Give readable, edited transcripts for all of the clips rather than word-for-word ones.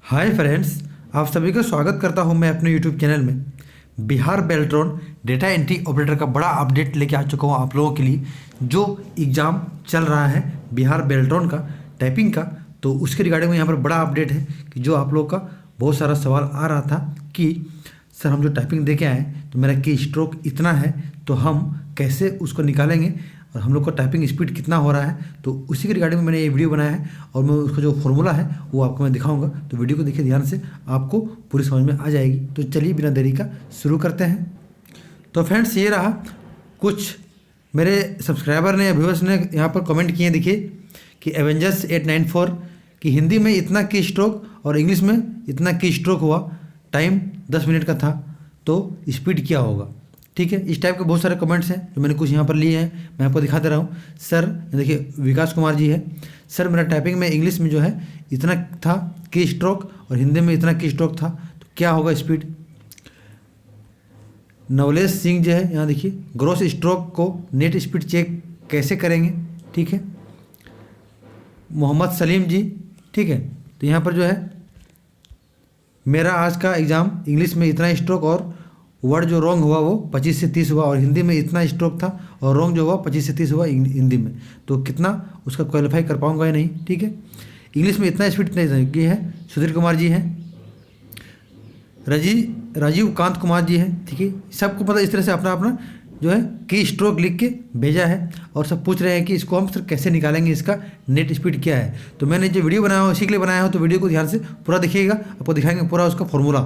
Hi friends, आप सभी का स्वागत करता हूं मैं अपने यूट्यूब चैनल में। Bihar Beltron data entry operator का बड़ा अपडेट लेके आ चुका हूं आप लोगों के लिए। जो एग्ज़ाम चल रहा है बिहार बेल्ट्रॉन का टाइपिंग का, तो उसके रिगार्डिंग में यहाँ पर बड़ा अपडेट है कि जो आप लोग का बहुत सारा सवाल आ रहा था कि सर हम जो टाइपिंग दे के आए तो मेरा की स्ट्रोक इतना है, तो हम कैसे उसको निकालेंगे और हम लोग का टाइपिंग स्पीड कितना हो रहा है। तो उसी के रिगार्डिंग में मैंने ये वीडियो बनाया है और मैं उसका जो फॉर्मूला है वो आपको मैं दिखाऊंगा। तो वीडियो को देखिए ध्यान से, आपको पूरी समझ में आ जाएगी। तो चलिए बिना देरी का शुरू करते हैं। तो फ्रेंड्स, ये रहा कुछ मेरे सब्सक्राइबर ने या व्यूअर्स ने यहाँ पर कमेंट किए, देखिए कि एवेंजर्स 894 की हिंदी में इतना की स्ट्रोक और इंग्लिश में इतना की स्ट्रोक हुआ, टाइम 10 मिनट का था, तो स्पीड क्या होगा। ठीक है, इस टाइप के बहुत सारे कमेंट्स हैं जो मैंने कुछ यहाँ पर लिए हैं, मैं आपको दिखा दे रहा हूँ। सर देखिए, विकास कुमार जी है, सर मेरा टाइपिंग में इंग्लिश में जो है इतना था की स्ट्रोक और हिंदी में इतना की स्ट्रोक था, तो क्या होगा स्पीड। नवलेश सिंह जो है, यहाँ देखिए, ग्रॉस स्ट्रोक को नेट स्पीड चेक कैसे करेंगे। ठीक है, मोहम्मद सलीम जी, ठीक है, तो यहाँ पर जो है मेरा आज का एग्ज़ाम इंग्लिश में इतना स्ट्रोक और वर्ड जो रॉन्ग हुआ वो 25 से 30 हुआ, और हिंदी में इतना स्ट्रोक था और रॉन्ग जो हुआ 25 से 30 हुआ हिंदी में, तो कितना उसका क्वालिफाई कर पाऊंगा या नहीं। ठीक है, इंग्लिश में इतना स्पीड नहीं है। सुधीर कुमार जी हैं, राजीव कांत कुमार जी हैं, ठीक है, सबको पता इस तरह से अपना अपना जो है की स्ट्रोक लिख के भेजा है और सब पूछ रहे हैं कि इसको हम सर कैसे निकालेंगे, इसका नेट स्पीड क्या है। तो मैंने जो वीडियो बनाया हो इसी के लिए बनाया हो, तो वीडियो को ध्यान से पूरा देखिएगा, आपको दिखाएंगे पूरा उसका फॉर्मूला।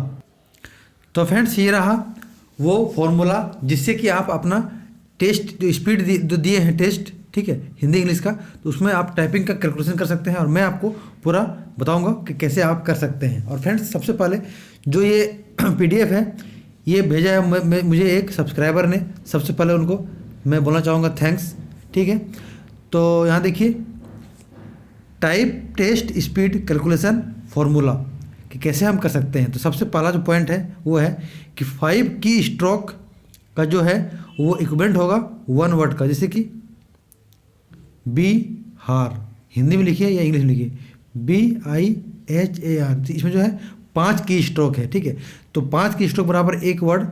तो फ्रेंड्स, ये रहा वो फॉर्मूला जिससे कि आप अपना टेस्ट जो स्पीड जो दिए हैं टेस्ट, ठीक है, हिंदी इंग्लिश का, तो उसमें आप टाइपिंग का कैलकुलेशन कर सकते हैं और मैं आपको पूरा बताऊंगा कि कैसे आप कर सकते हैं। और फ्रेंड्स, सबसे पहले जो ये PDF है ये भेजा है मुझे एक सब्सक्राइबर ने, सबसे पहले उनको मैं बोलना चाहूँगा थैंक्स। ठीक है, तो यहाँ देखिए, type test speed calculation formula कि कैसे हम कर सकते हैं। तो सबसे पहला जो पॉइंट है वो है कि 5 की स्ट्रोक का जो है वो इक्विवेलेंट होगा 1 वर्ड का, जैसे कि बिहार हिंदी में लिखिए या इंग्लिश में लिखिए BIHAR, इसमें जो है 5 की स्ट्रोक है। ठीक है, तो 5 की स्ट्रोक बराबर 1 वर्ड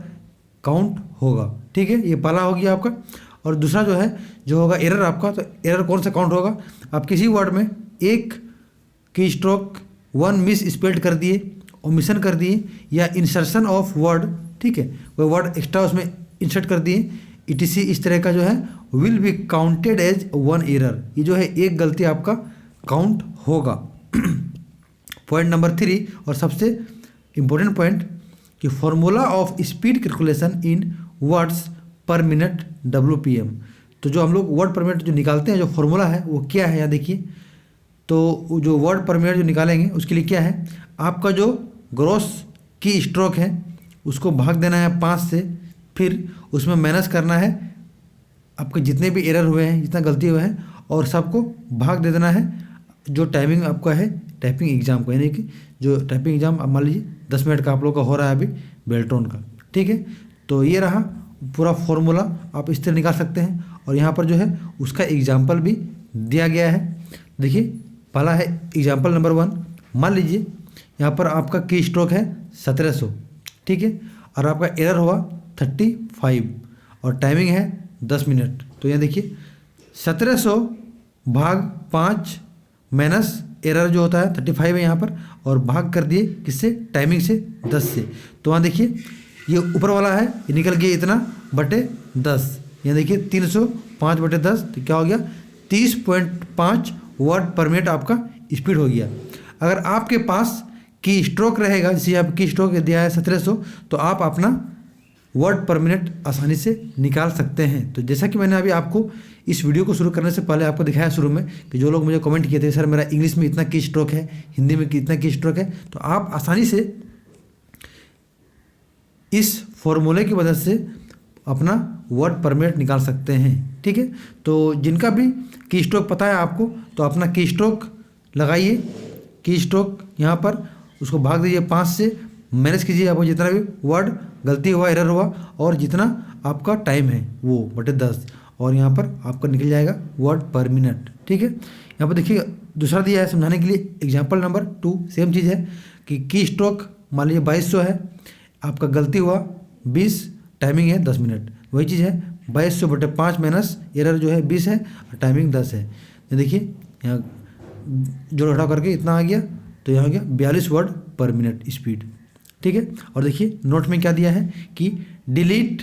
काउंट होगा। ठीक है, ये पहला हो गया आपका। और दूसरा जो है जो होगा एरर आपका, तो एरर कौन सा काउंट होगा, आप किसी वर्ड में 1 की स्ट्रोक 1 मिस स्पेल्ड कर दिए, ओमिशन कर दिए, या इंसर्शन ऑफ वर्ड, ठीक है, वो वर्ड एक्स्ट्रा उसमें इंसर्ट कर दिए, ETC, इस तरह का जो है will be counted as 1 error, ये जो है एक गलती आपका काउंट होगा। पॉइंट नंबर 3 और सबसे इम्पोर्टेंट पॉइंट कि formula of speed calculation in words पर मिनट WPM। तो जो हम लोग वर्ड पर मिनट जो निकालते हैं, जो फॉर्मूला है वो क्या है, यहाँ देखिए। तो जो वर्ड पर मिनट जो निकालेंगे उसके लिए क्या है, आपका जो ग्रॉस की स्ट्रोक है उसको भाग देना है 5 से, फिर उसमें माइनस करना है आपके जितने भी एरर हुए हैं, जितना गलती हुए हैं, और सबको भाग दे देना है जो टाइमिंग आपका है टाइपिंग एग्ज़ाम को, यानी कि जो टाइपिंग एग्ज़ाम आप मान लीजिए 10 मिनट का आप लोग का हो रहा है अभी बेल्ट्रॉन का। ठीक है, तो ये रहा पूरा फॉर्मूला, आप इस तरह निकाल सकते हैं। और यहाँ पर जो है उसका एग्जाम्पल भी दिया गया है। देखिए, पहला है एग्जाम्पल नंबर 1, मान लीजिए यहाँ पर आपका की स्ट्रोक है 1700, ठीक है, और आपका एरर हुआ 35 और टाइमिंग है 10 मिनट। तो यहाँ देखिए 1700 भाग 5 माइनस एरर जो होता है 35 है यहाँ पर, और भाग कर दिए किससे, टाइमिंग से 10 से। तो वहाँ देखिए ये ऊपर वाला है ये निकल गया इतना बटे 10, यहाँ देखिए 305 बटे 10, तो क्या हो गया 30.5 वर्ड पर मिनट आपका स्पीड हो गया। अगर आपके पास की स्ट्रोक रहेगा, जैसे आप की स्ट्रोक दिया है 1700, तो आप अपना वर्ड पर मिनट आसानी से निकाल सकते हैं। तो जैसा कि मैंने अभी आपको इस वीडियो को शुरू करने से पहले आपको दिखाया शुरू में कि जो लोग मुझे कमेंट किए थे सर मेरा इंग्लिश में इतना की स्ट्रोक है, हिंदी में कितना की स्ट्रोक है, तो आप आसानी से इस फॉर्मूले की वजह से अपना वर्ड पर मिनट निकाल सकते हैं। ठीक है, तो जिनका भी की स्ट्रोक पता है आपको, तो अपना की स्ट्रोक लगाइए, की स्ट्रोक यहाँ पर उसको भाग दीजिए 5 से, मैनेज कीजिए आपको जितना भी वर्ड गलती हुआ, एरर हुआ, और जितना आपका टाइम है वो बटे 10, और यहाँ पर आपका निकल जाएगा वर्ड पर मिनट। ठीक है, यहाँ पर देखिए दूसरा दिया है समझाने के लिए, एग्जाम्पल नंबर 2, सेम चीज़ है कि की स्ट्रोक मान लीजिए 2200 है, आपका गलती हुआ 20, टाइमिंग है 10 मिनट। वही चीज़ है 2200/5 माइनस एरर जो है 20 है और टाइमिंग 10 है। ये देखिए यहाँ जोड़ घटाव करके इतना आ गया, तो यहाँ आ गया 42 वर्ड पर मिनट स्पीड। ठीक है, और देखिए नोट में क्या दिया है कि delete,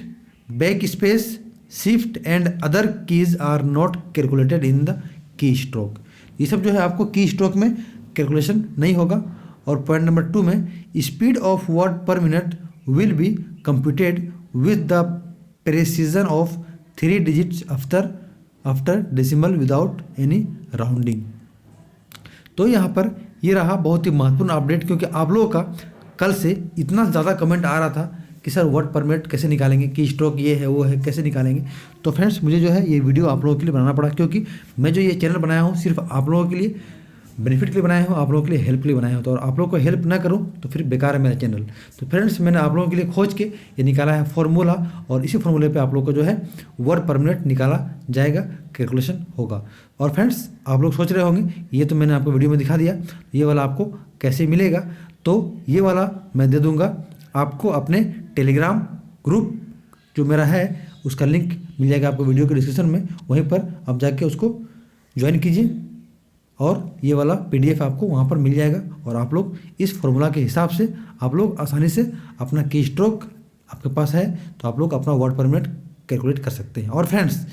back space, shift and other keys are not calculated in the key stroke. ये सब जो है आपको की स्ट्रोक में कैलकुलेशन नहीं होगा। और पॉइंट नंबर 2 में स्पीड ऑफ वर्ड पर minute will be computed with the precision of 3 digits after decimal without any rounding. तो यहाँ पर ये रहा बहुत ही महत्वपूर्ण अपडेट, क्योंकि आप लोगों का कल से इतना ज़्यादा कमेंट आ रहा था कि सर वर्ड पर मिनट कैसे निकालेंगे, की स्ट्रोक ये है वो है कैसे निकालेंगे। तो फ्रेंड्स मुझे जो है ये वीडियो आप लोगों के लिए बनाना पड़ा, क्योंकि मैं जो ये चैनल बनाया हूँ सिर्फ आप लोगों के लिए बेनिफिट के लिए बनाया हूँ, आप लोगों के लिए हेल्प के लिए बनाया हूँ। तो और आप लोगों को हेल्प ना करूँ तो फिर बेकार है मेरा चैनल। तो फ्रेंड्स मैंने आप लोगों के लिए खोज के ये निकाला है फॉर्मूला, और इसी फॉर्मूले पे आप लोग को जो है वर्ड पर मिनट निकाला जाएगा, कैलकुलेशन होगा। और फ्रेंड्स आप लोग सोच रहे होंगे ये तो मैंने आपको वीडियो में दिखा दिया, ये वाला आपको कैसे मिलेगा। तो ये वाला मैं दे दूँगा आपको अपने टेलीग्राम ग्रुप जो मेरा है, उसका लिंक मिल जाएगा आपको वीडियो के डिस्क्रिप्शन में, वहीं पर आप जाके उसको ज्वाइन कीजिए और ये वाला PDF आपको वहाँ पर मिल जाएगा। और आप लोग इस फॉर्मूला के हिसाब से आप लोग आसानी से अपना की स्ट्रोक आपके पास है तो आप लोग अपना वर्ड पर मिनट कैलकुलेट कर सकते हैं। और फ्रेंड्स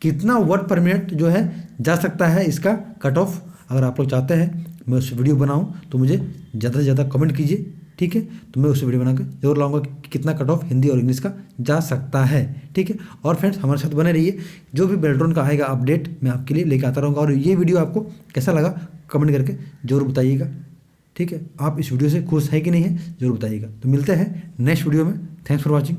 कितना वर्ड पर मिनट जो है जा सकता है, इसका कट ऑफ अगर आप लोग चाहते हैं मैं उस वीडियो बनाऊं तो मुझे ज़्यादा से ज़्यादा कमेंट कीजिए, ठीक है। तो मैं उस वीडियो बना के जरूर लाऊंगा कि कितना कट ऑफ हिंदी और इंग्लिश का जा सकता है, ठीक है। और फ्रेंड्स हमारे साथ बने रहिए, जो भी बेल्ट्रॉन का आएगा अपडेट मैं आपके लिए लेकर आता रहूँगा। और ये वीडियो आपको कैसा लगा कमेंट करके जरूर बताइएगा, ठीक है। आप इस वीडियो से खुश है कि नहीं है जरूर बताइएगा। तो मिलते हैं नेक्स्ट वीडियो में। Thanks for watching.